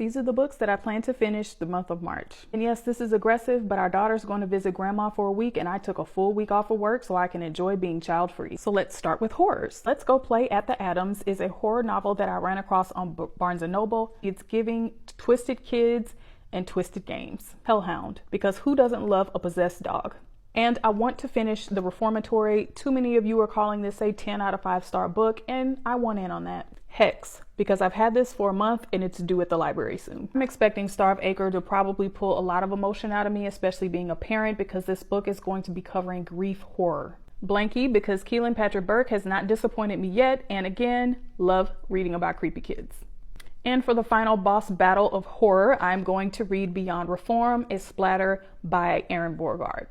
These are the books that I plan to finish the month of March. And yes, this is aggressive, but our daughter's going to visit grandma for a week and I took a full week off of work so I can enjoy being child-free. So let's start with horrors. Let's Go Play at the Adams is a horror novel that I ran across on Barnes & Noble. It's giving twisted kids and twisted games. Hellhound, because who doesn't love a possessed dog? And I want to finish The Reformatory. Too many of you are calling this a 10 out of 5-star book, and I want in on that. Hex, because I've had this for a month and it's due at the library soon. I'm expecting Starved Acre to probably pull a lot of emotion out of me, especially being a parent, because this book is going to be covering grief horror. Blanky, because Keelan Patrick Burke has not disappointed me yet, and again, love reading about creepy kids. And for the final boss battle of horror, I'm going to read Beyond Reform, a splatter by Aaron Borgard.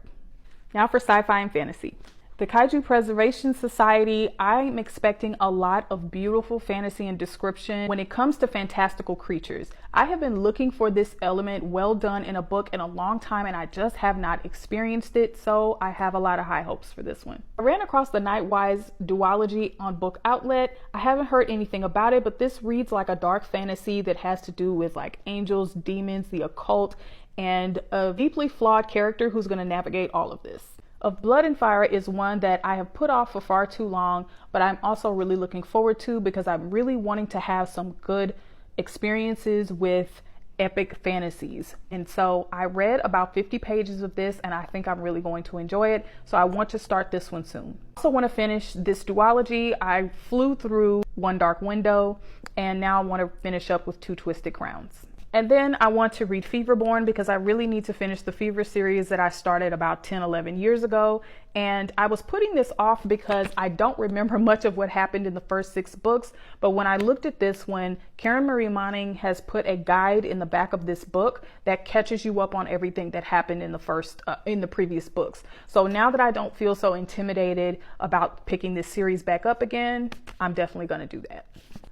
Now for sci-fi and fantasy. The Kaiju Preservation Society, I'm expecting a lot of beautiful fantasy and description when it comes to fantastical creatures. I have been looking for this element well done in a book in a long time and I just have not experienced it, so I have a lot of high hopes for this one. I ran across the Nightwise duology on Book Outlet. I haven't heard anything about it, but this reads like a dark fantasy that has to do with like angels, demons, the occult, and a deeply flawed character who's going to navigate all of this. Of Blood and Fire is one that I have put off for far too long, but I'm also really looking forward to because I'm really wanting to have some good experiences with epic fantasies. And so I read about 50 pages of this and I think I'm really going to enjoy it. So I want to start this one soon. I also want to finish this duology. I flew through One Dark Window and now I want to finish up with Two Twisted Crowns. And then I want to read Feverborn because I really need to finish the Fever series that I started about 10, 11 years ago. And I was putting this off because I don't remember much of what happened in the first 6 books. But when I looked at this one, Karen Marie Moning has put a guide in the back of this book that catches you up on everything that happened in the previous books. So now that I don't feel so intimidated about picking this series back up again, I'm definitely going to do that.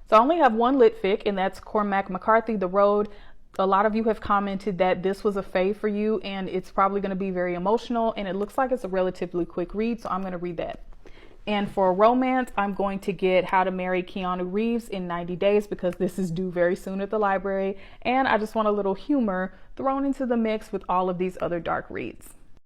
So I only have one lit fic, and that's Cormac McCarthy, The Road. A lot of you have commented that this was a fave for you, and it's probably going to be very emotional, and it looks like it's a relatively quick read, so I'm going to read that. And for romance, I'm going to get How to Marry Keanu Reeves in 90 Days because this is due very soon at the library, and I just want a little humor thrown into the mix with all of these other dark reads.